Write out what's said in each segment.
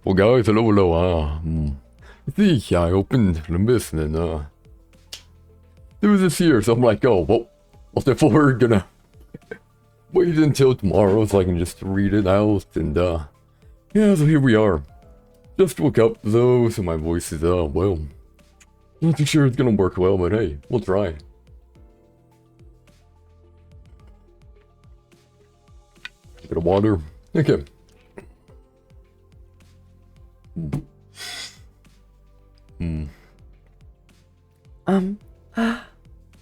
Well, guys, hello. See, I opened Limbus and there was this here, so I'm like, oh, well, if we're gonna wait until tomorrow so I can just read it out, and yeah, so here we are. Just woke up though, so my voice is well, not too sure it's gonna work well, but hey, we'll try. Bit of water. Okay.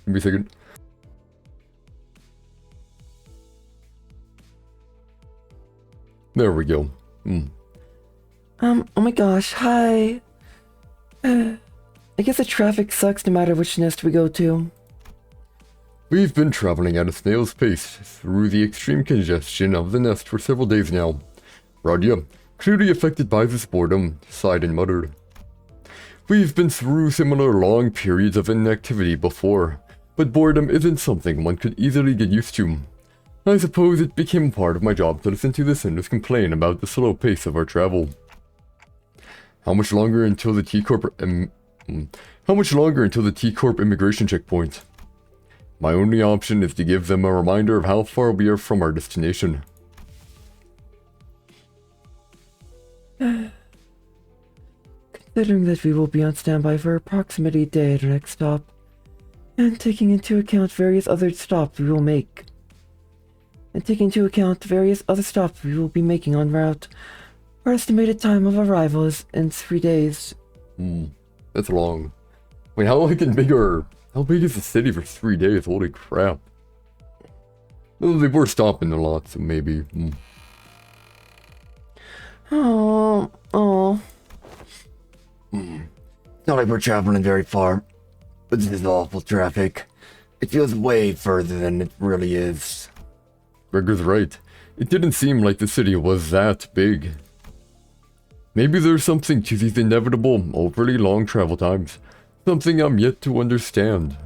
Give me a second. There we go. Oh my gosh, hi. I guess the traffic sucks no matter which nest we go to. We've been traveling at a snail's pace through the extreme congestion of the nest for several days now. Radia, clearly affected by this boredom, sighed and muttered. We've been through similar long periods of inactivity before, but boredom isn't something one could easily get used to. I suppose it became part of my job to listen to the senders complain about the slow pace of our travel. How much longer until the T-Corp immigration checkpoint? My only option is to give them a reminder of how far we are from our destination. Considering that we will be on standby for approximately a day at our next stop, and taking into account various other stops we will be making en route, our estimated time of arrival is in 3 days. That's long. Wait, how big is the city for 3 days? Holy crap. Well, they were stopping a lot, so maybe. Oh. Not like we're traveling very far, but this is awful traffic. It feels way further than it really is. Gregor's right. It didn't seem like the city was that big. Maybe there's something to these inevitable, overly long travel times. Something I'm yet to understand.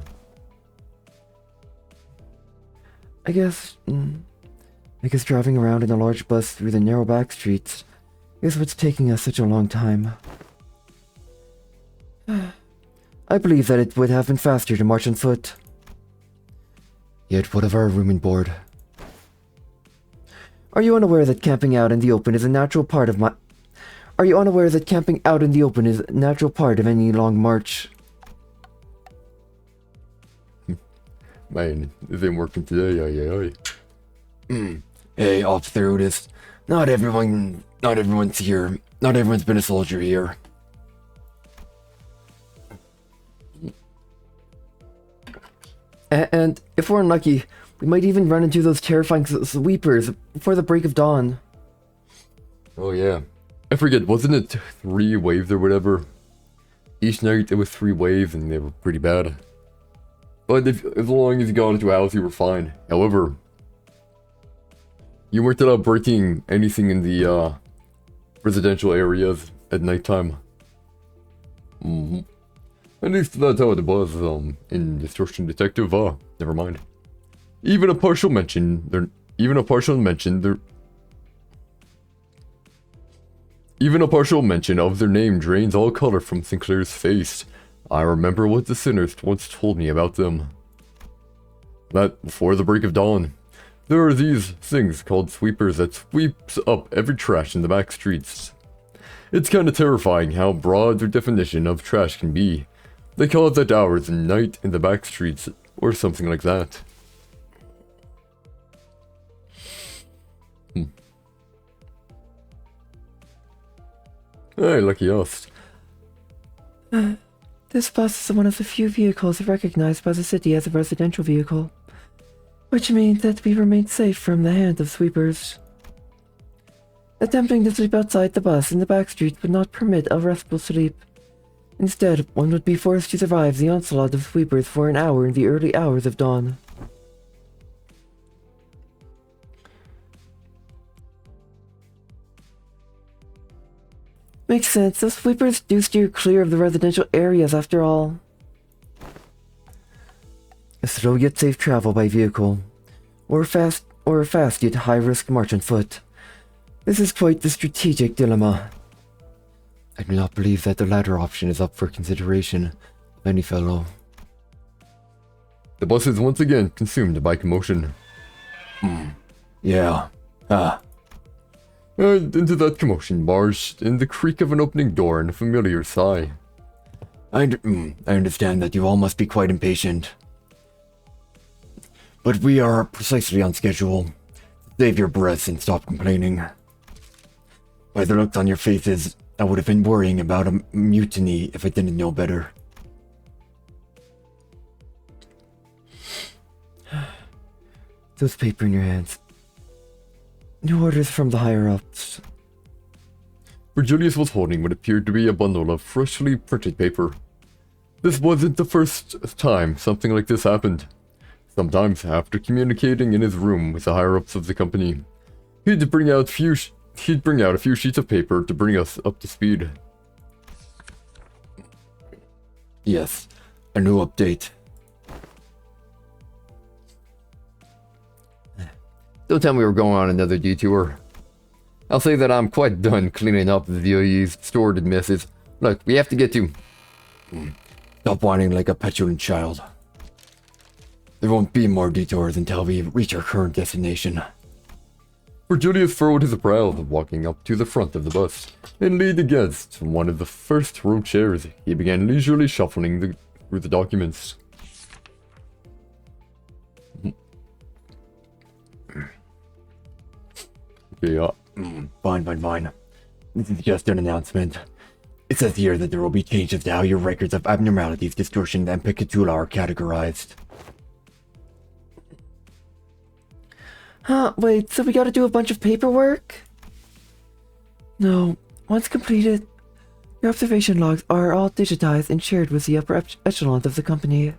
I guess driving around in a large bus through the narrow back streets is what's taking us such a long time. I believe that it would have been faster to march on foot. Yet what of our room and board? Are you unaware that camping out in the open is a natural part of any long march? Man, this ain't working today, Hey, off through this. Not everyone's here. Not everyone's been a soldier here. And if we're unlucky, we might even run into those terrifying sweepers before the break of dawn. Oh yeah. I forget, wasn't it 3 waves or whatever? Each night it was 3 waves and they were pretty bad. But as long as you got into a house, you were fine. However, you weren't allowed breaking anything in the residential areas at nighttime. At least that's how it was in Distortion Detective. Never mind. Even a partial mention of their name drains all color from Sinclair's face. I remember what the sinners once told me about them. That before the break of dawn, there are these things called sweepers that sweeps up every trash in the back streets. It's kinda terrifying how broad their definition of trash can be. They call it at hours and night in the back streets, or something like that. Hey, lucky us. This bus is one of the few vehicles recognized by the city as a residential vehicle, which means that we remain safe from the hand of sweepers. Attempting to sleep outside the bus in the back street would not permit a restful sleep. Instead, one would be forced to survive the onslaught of sweepers for an hour in the early hours of dawn. Makes sense, the sweepers do steer clear of the residential areas after all. A slow yet safe travel by vehicle, or a fast yet high-risk march on foot. This is quite the strategic dilemma. I do not believe that the latter option is up for consideration of any fellow. The bus is once again consumed by commotion. Yeah. And into that commotion barged in the creak of an opening door and a familiar sigh. I understand that you all must be quite impatient. But we are precisely on schedule. Save your breaths and stop complaining. By the looks on your faces, I would have been worrying about a mutiny if I didn't know better. Those paper in your hands. New orders from the higher-ups. Virgilius was holding what appeared to be a bundle of freshly printed paper. This wasn't the first time something like this happened. Sometimes, after communicating in his room with the higher-ups of the company, he'd bring out a few sheets of paper to bring us up to speed. Yes, a new update. Don't tell me we're going on another detour. I'll say that I'm quite done cleaning up the VOE's stored messes. Look, we have to get to... Stop whining like a petulant child. There won't be more detours until we reach our current destination. Virgilius furrowed his brows, walking up to the front of the bus, and leaned against one of the first row chairs. He began leisurely shuffling through the documents. Okay, Fine. This is just an announcement. It says here that there will be changes to how your records of abnormalities, distortion, and picatula are categorized. Huh, wait, so we gotta do a bunch of paperwork? No, once completed, your observation logs are all digitized and shared with the upper echelons of the company.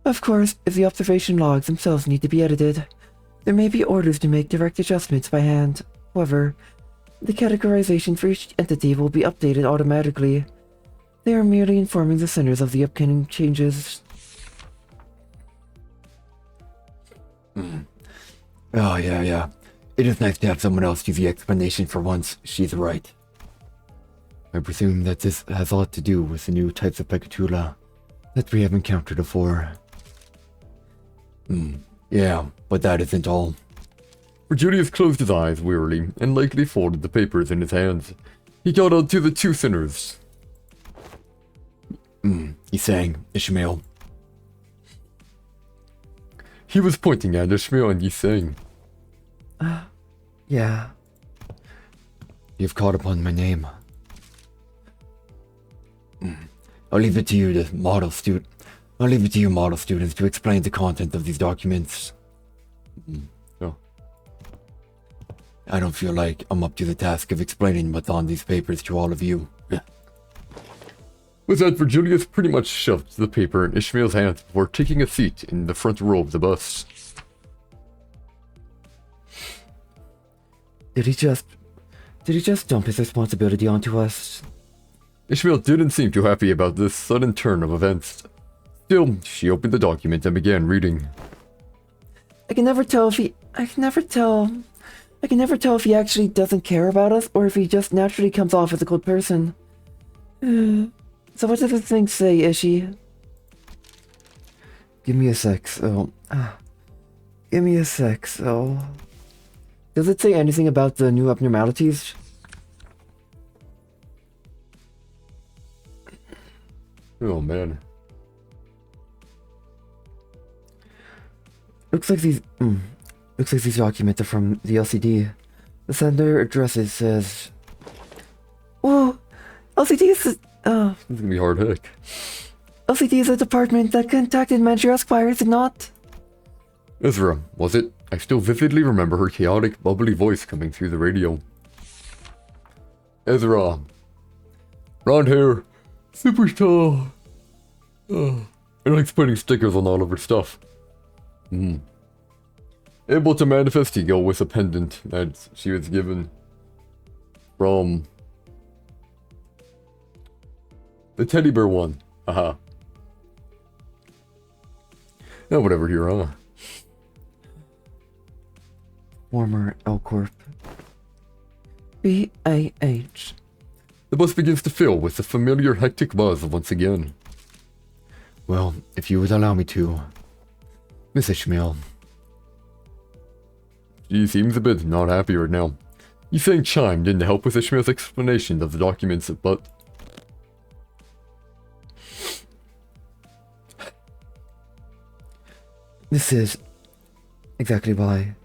Of course, if the observation logs themselves need to be edited, there may be orders to make direct adjustments by hand. However, the categorization for each entity will be updated automatically. They are merely informing the senders of the upcoming changes. Oh, yeah. It is nice to have someone else do the explanation for once. She's right. I presume that this has a lot to do with the new types of pecatula that we have encountered before. Yeah, but that isn't all. Virgilius closed his eyes wearily and lightly folded the papers in his hands. He called out to the two sinners. He's saying, Ishmael. He was pointing at Ishmael and he's saying, Yeah. You've called upon my name. I'll leave it to you, model students, to explain the content of these documents. Oh. I don't feel like I'm up to the task of explaining what's on these papers to all of you. With that, Virgilius pretty much shoved the paper in Ishmael's hands before taking a seat in the front row of the bus. Did he just dump his responsibility onto us? Ishmael didn't seem too happy about this sudden turn of events. Still, she opened the document and began reading. I can never tell if he actually doesn't care about us or if he just naturally comes off as a good person. So what does this thing say, Ishi? Give me a sec, so... Does it say anything about the new abnormalities? Oh man. Looks like these documents are from the LCD. The sender addresses says... Whoa! LCD is... This is gonna be hard heck. LCD is a department that contacted Manager Esquire, is it not? Ezra, was it? I still vividly remember her chaotic, bubbly voice coming through the radio. Ezra. Round hair. Super tall. And likes putting stickers on all of her stuff. Able to manifest ego with a pendant that she was given from the teddy bear one. Haha. Oh, whatever here, huh? Former L Corp. BAH. The bus begins to fill with the familiar hectic buzz once again. Well, if you would allow me to. Miss Ishmael. She seems a bit not happy right now. Yiseng chimed in to help with Ishmael's explanation of the documents, but... This is exactly why.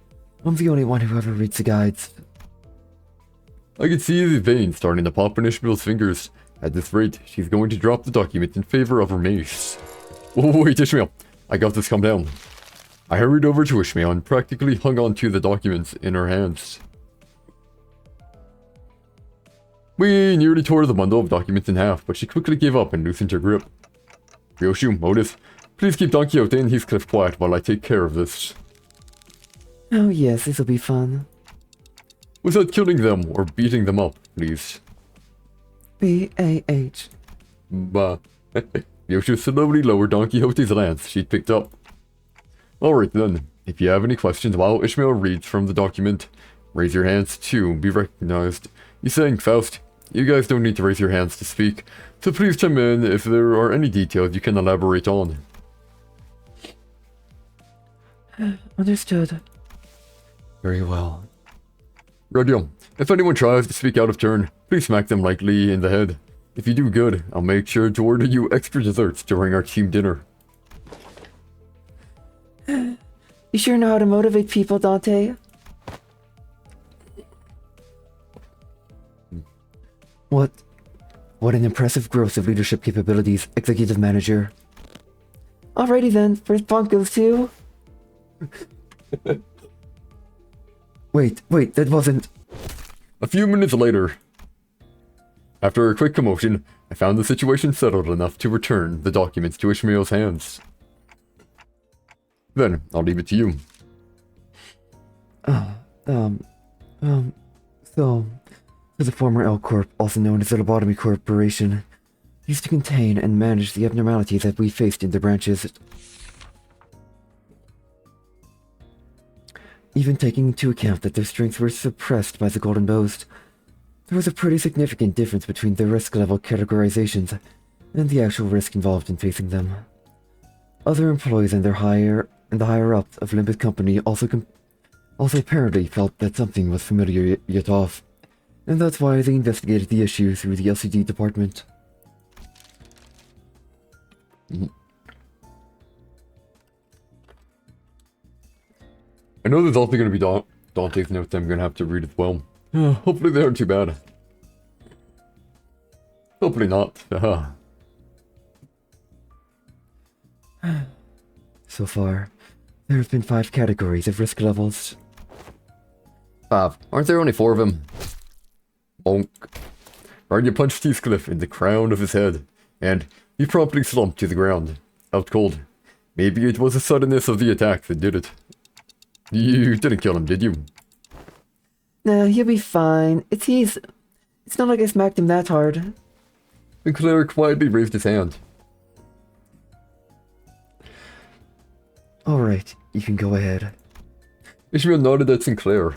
I'm the only one who ever reads the guides. I could see the veins starting to pop in Ishmael's fingers. At this rate, she's going to drop the document in favor of her mace. Oh, wait, Ishmael. I got this, calm down. I hurried over to Ishmael and practically hung on to the documents in her hands. We nearly tore the bundle of documents in half, but she quickly gave up and loosened her grip. Ryoshu, Otis, please keep Don Quixote and Heathcliff quiet while I take care of this. Oh yes, this'll be fun. Without killing them or beating them up, please. B-A-H. Bah. Ryoshu slowly lowered Don Quixote's lance she'd picked up. Alright then, if you have any questions while Ishmael reads from the document, raise your hands to be recognized. Yiseng, Faust, you guys don't need to raise your hands to speak, so please chime in if there are any details you can elaborate on. Understood. Very well. Radio, if anyone tries to speak out of turn, please smack them lightly in the head. If you do good, I'll make sure to order you extra desserts during our team dinner. You sure know how to motivate people, Dante? What an impressive growth of leadership capabilities, Executive Manager. Alrighty then, first point goes to... Wait, that wasn't... A few minutes later, after a quick commotion, I found the situation settled enough to return the documents to Ishmael's hands. Then, I'll leave it to you. So, the former L Corp, also known as the Lobotomy Corporation, used to contain and manage the abnormalities that we faced in the branches. Even taking into account that their strengths were suppressed by the Golden Boast, there was a pretty significant difference between their risk level categorizations and the actual risk involved in facing them. Other employees and the higher-ups of Limbus Company also apparently felt that something was familiar yet off, and that's why they investigated the issue through the LCD department. I know there's also going to be Dante's notes I'm going to have to read as well. Hopefully they aren't too bad. Hopefully not. So far, there have been 5 categories of risk levels. 5. Aren't there only 4 of them? Bonk. Rania punched Heathcliff in the crown of his head, and he promptly slumped to the ground, out cold. Maybe it was the suddenness of the attack that did it. You didn't kill him, did you? Nah, he'll be fine. It's not like I smacked him that hard. Sinclair quietly raised his hand. Alright, you can go ahead. Ishmael nodded at Sinclair.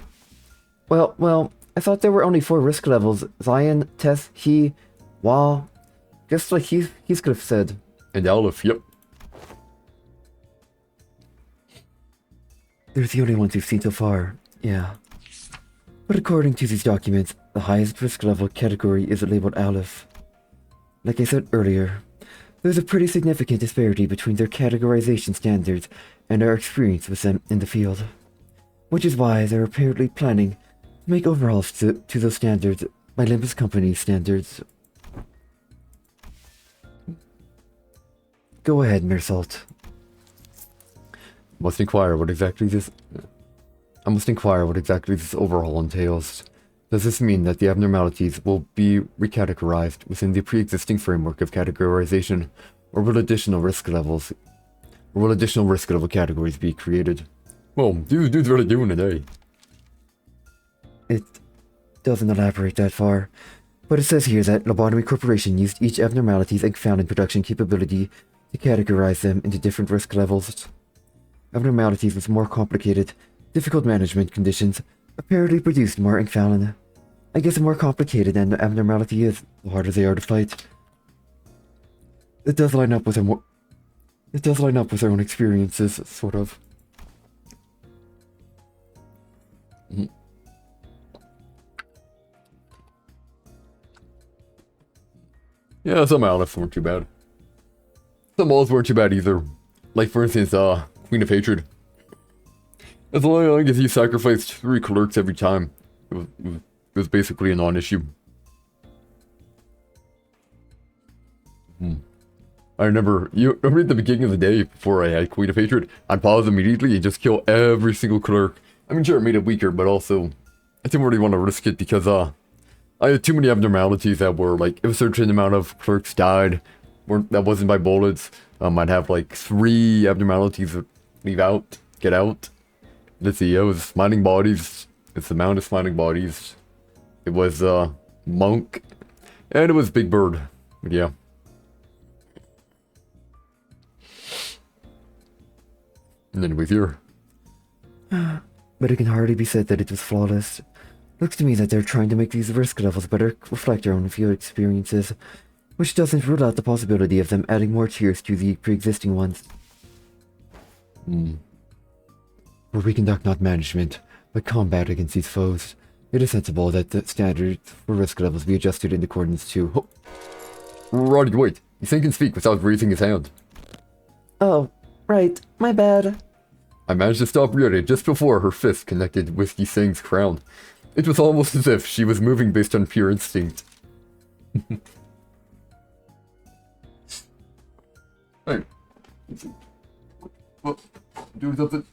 Well, I thought there were only 4 risk levels. Zion, Tess, he, Wah. Just like Heathcliff said. And Aleph, yep. They're the only ones we've seen so far, yeah. But according to these documents, the highest risk level category is labeled Aleph. Like I said earlier, there's a pretty significant disparity between their categorization standards and our experience with them in the field. Which is why they're apparently planning to make overhauls to those standards by Limbus Company standards. Go ahead, Mersalt. I must inquire what exactly this overhaul entails. Does this mean that the abnormalities will be recategorized within the pre-existing framework of categorization, or will additional risk level categories be created? Well, dude's really doing it, eh? It doesn't elaborate that far, but it says here that Lobotomy Corporation used each abnormality's found in production capability to categorize them into different risk levels. Abnormalities with more complicated, difficult management conditions apparently produced more Inkfallen, I guess the more complicated an abnormality is, the harder they are to fight. It does line up with their own experiences, sort of. Yeah, some Aleph weren't too bad. Some Moles weren't too bad either. Like, for instance, Queen of Hatred. As long as you sacrificed 3 clerks every time, it was basically a non-issue. I remember at the beginning of the day, before I had Queen of Hatred, I'd pause immediately and just kill every single clerk. I mean, sure, it made it weaker, but also, I didn't really want to risk it because, I had too many abnormalities that were, like, if a certain amount of clerks died, that wasn't by bullets, I'd have, like, 3 abnormalities that get out. Let's see, it was smiling bodies, it's the amount of smiling bodies. It was, Monk, and it was Big Bird, but yeah. And then it was here. But it can hardly be said that it was flawless. Looks to me that they're trying to make these risk levels better reflect their own field experiences, which doesn't rule out the possibility of them adding more tiers to the pre-existing ones. Where we conduct not management, but combat against these foes, it is sensible that the standards for risk levels be adjusted in accordance to... Oh. Roddy, wait. He can speak without raising his hand. Oh, right. My bad. I managed to stop Ryori just before her fist connected with Yiseng's crown. It was almost as if she was moving based on pure instinct. Hey. Well, do something.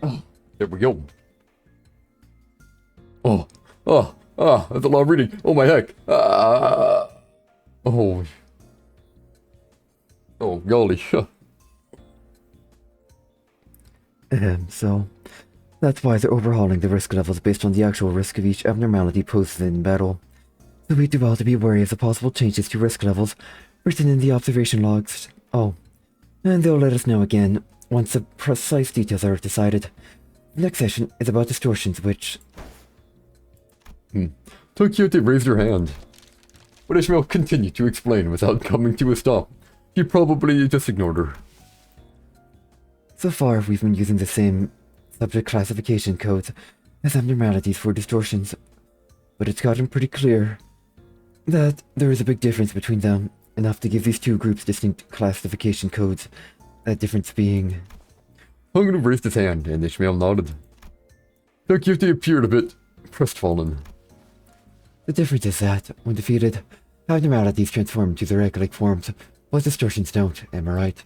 Oh, there we go. That's a lot of reading. Oh my heck. Oh, golly. So, that's why they're overhauling the risk levels based on the actual risk of each abnormality posted in battle. So we do well to be wary of the possible changes to risk levels written in the observation logs. Oh, and they'll let us know again once the precise details are decided. The next session is about distortions, which... Tokyote raised her hand, but Ishmael continued to explain without coming to a stop. He probably just ignored her. So far, we've been using the same subject classification codes as abnormalities for distortions, but it's gotten pretty clear that there is a big difference between them, enough to give these 2 groups distinct classification codes, that difference being... Hungrun raised his hand, and Ishmael nodded. Tokyote appeared a bit crestfallen. The difference is that, when defeated, abnormalities transform into their egg-like forms, while distortions don't, am I right?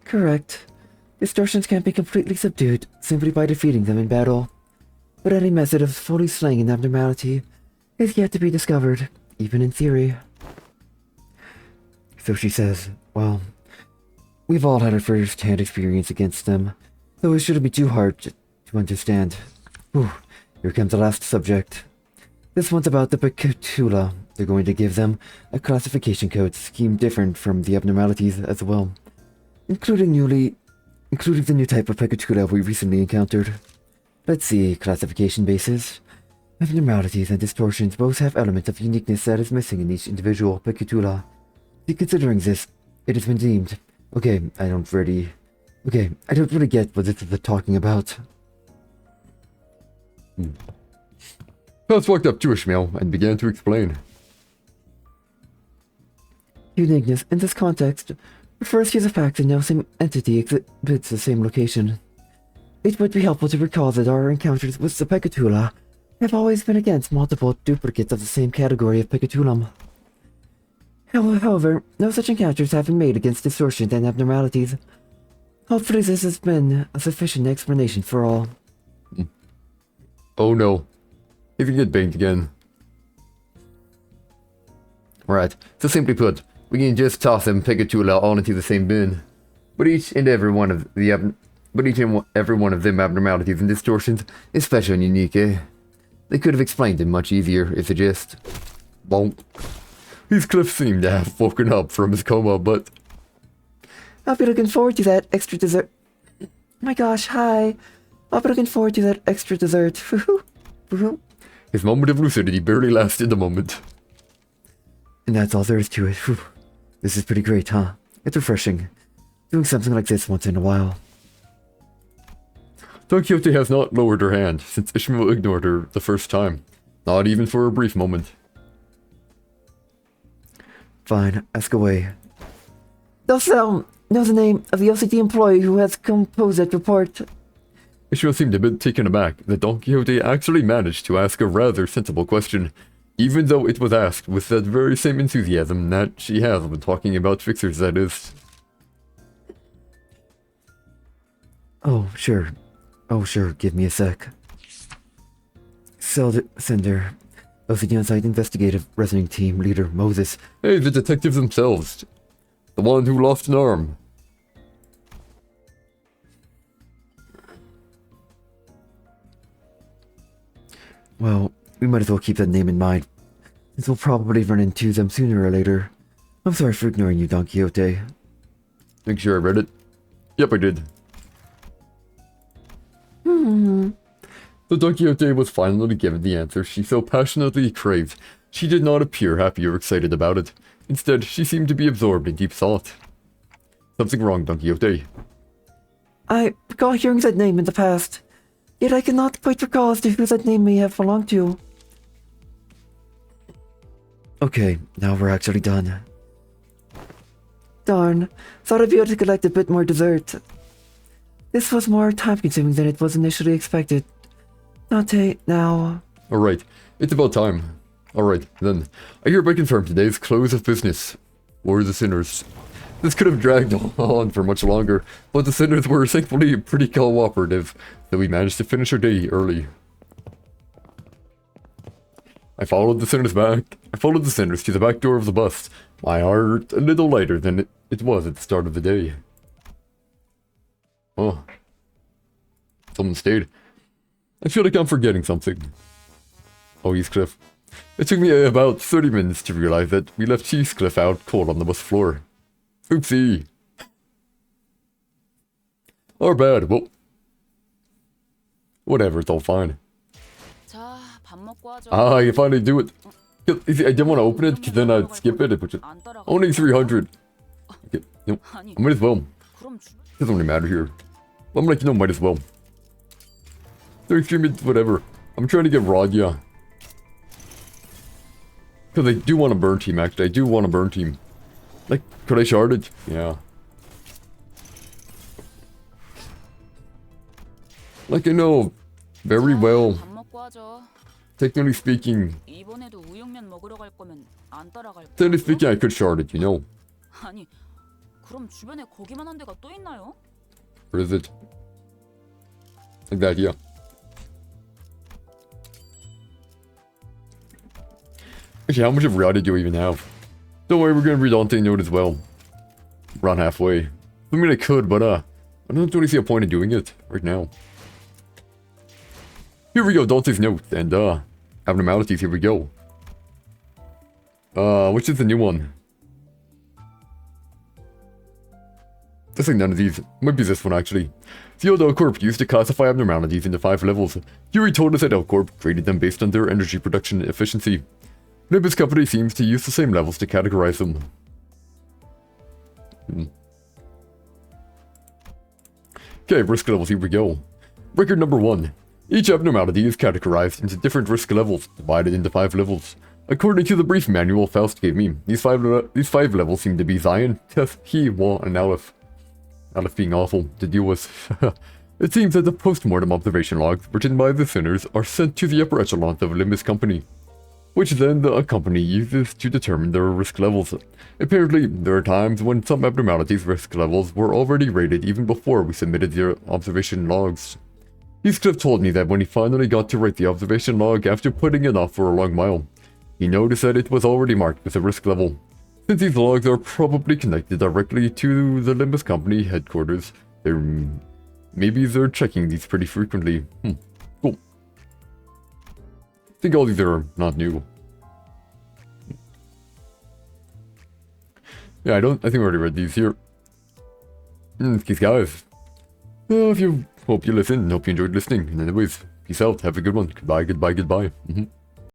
Correct. Distortions can't be completely subdued simply by defeating them in battle. But any method of fully slaying an abnormality is yet to be discovered, even in theory. So she says, well, we've all had our first-hand experience against them, so it shouldn't be too hard to understand. Ooh, here comes the last subject. This one's about the Pecatula. They're going to give them a classification code scheme different from the abnormalities as well, including the new type of Pecatula we recently encountered. Let's see, classification bases. Abnormalities and distortions both have elements of uniqueness that is missing in each individual Pecatula. Considering this, it has been deemed... Okay, I don't really get what this is talking about. Paz walked up to Ishmael and began to explain. Uniqueness, in this context, refers to the fact that no same entity exhibits the same location. It would be helpful to recall that our encounters with the Pecatula have always been against multiple duplicates of the same category of Pecatulum. However, no such encounters have been made against distortions and abnormalities. Hopefully this has been a sufficient explanation for all. Oh no. He's gonna get banged again. Right, so simply put, we can just toss them Pecatula all into the same bin. But each and every one of them abnormalities and distortions is special and unique, eh? They could have explained it much easier if they just... Bonk. Heathcliff seemed to have woken up from his coma, but... I'll be looking forward to that extra dessert. My gosh, hi. I'll be looking forward to that extra dessert. Woohoo. His moment of lucidity barely lasted a moment. And that's all there is to it. Whew. This is pretty great, huh? It's refreshing. Doing something like this once in a while. Don Quixote has not lowered her hand since Ishmael ignored her the first time. Not even for a brief moment. Fine, ask away. Does know the name of the OCD employee who has composed that report? Ishmael seemed a bit taken aback that Don Quixote actually managed to ask a rather sensible question, even though it was asked with that very same enthusiasm that she has when talking about fixers, that is. Oh, sure. Give me a sec. Sender. OCD on-site investigative resident team leader, Moses. Hey, the detectives themselves. The one who lost an arm. Well, we might as well keep that name in mind, since we'll probably run into them sooner or later. I'm sorry for ignoring you, Don Quixote. Make sure I read it. Yep, I did. So Don Quixote was finally given the answer she so passionately craved. She did not appear happy or excited about it. Instead, she seemed to be absorbed in deep thought. Something wrong, Don Quixote. I recall hearing that name in the past, yet I cannot quite recall as to who that name may have belonged to. Okay, now we're actually done. Darn, thought I'd be able to collect a bit more dessert. This was more time-consuming than it was initially expected. Dante, now... Alright, it's about time. Alright, then. I hereby confirm today's close of business. For the sinners. This could have dragged on for much longer, but the sinners were thankfully pretty cooperative, so we managed to finish our day early. I followed the sinners to the back door of the bus, my heart a little lighter than it was at the start of the day. Oh. Someone stayed. I feel like I'm forgetting something. Oh, Heathcliff. It took me about 30 minutes to realize that we left Heathcliff out cold on the bus floor. Oopsie. Our bad, well... Whatever, it's all fine. Ah, you finally do it. I didn't want to open it, because then I'd skip it, which is only 300. Okay, no, I might as well. Doesn't really matter here. I'm like, might as well. 33 minutes, whatever. I'm trying to get Radia. Because I do want a burn team, actually. I do want a burn team. Like, could I shard it? Yeah. Like, I know very well. Technically speaking, I could shard it, you know. Where is it? Like that, yeah. Actually, how much of Rowdy do we even have? Don't worry, we're gonna read Dante note as well. Around halfway. I mean, I could, but I don't really see a point in doing it right now. Here we go, Dante's note, and abnormalities, here we go. Which is the new one? Looks like none of these. Might be this one, actually. The old L-Corp used to classify abnormalities into 5 levels. Yuri told us that L-Corp created them based on their energy production efficiency. Limbus company seems to use the same levels to categorize them. Okay, risk levels, here we go. Record number 1. Each abnormality is categorized into different risk levels, divided into 5 levels. According to the brief manual Faust gave me, these five levels seem to be Zion, Teth, He, Wa, and Aleph. Aleph being awful to deal with. It seems that the post-mortem observation logs written by the sinners are sent to the upper echelons of Limbus company, which then the company uses to determine their risk levels. Apparently, there are times when some abnormalities' risk levels were already rated even before we submitted their observation logs. Heathcliff told me that when he finally got to write the observation log after putting it off for a long while, he noticed that it was already marked with a risk level. Since these logs are probably connected directly to the Limbus company headquarters, maybe they're checking these pretty frequently. Cool. I think all these are not new. Yeah, I think I already read these here. These guys. If you hope you listened and hope you enjoyed listening. And anyways, peace out. Have a good one. Goodbye, goodbye, goodbye.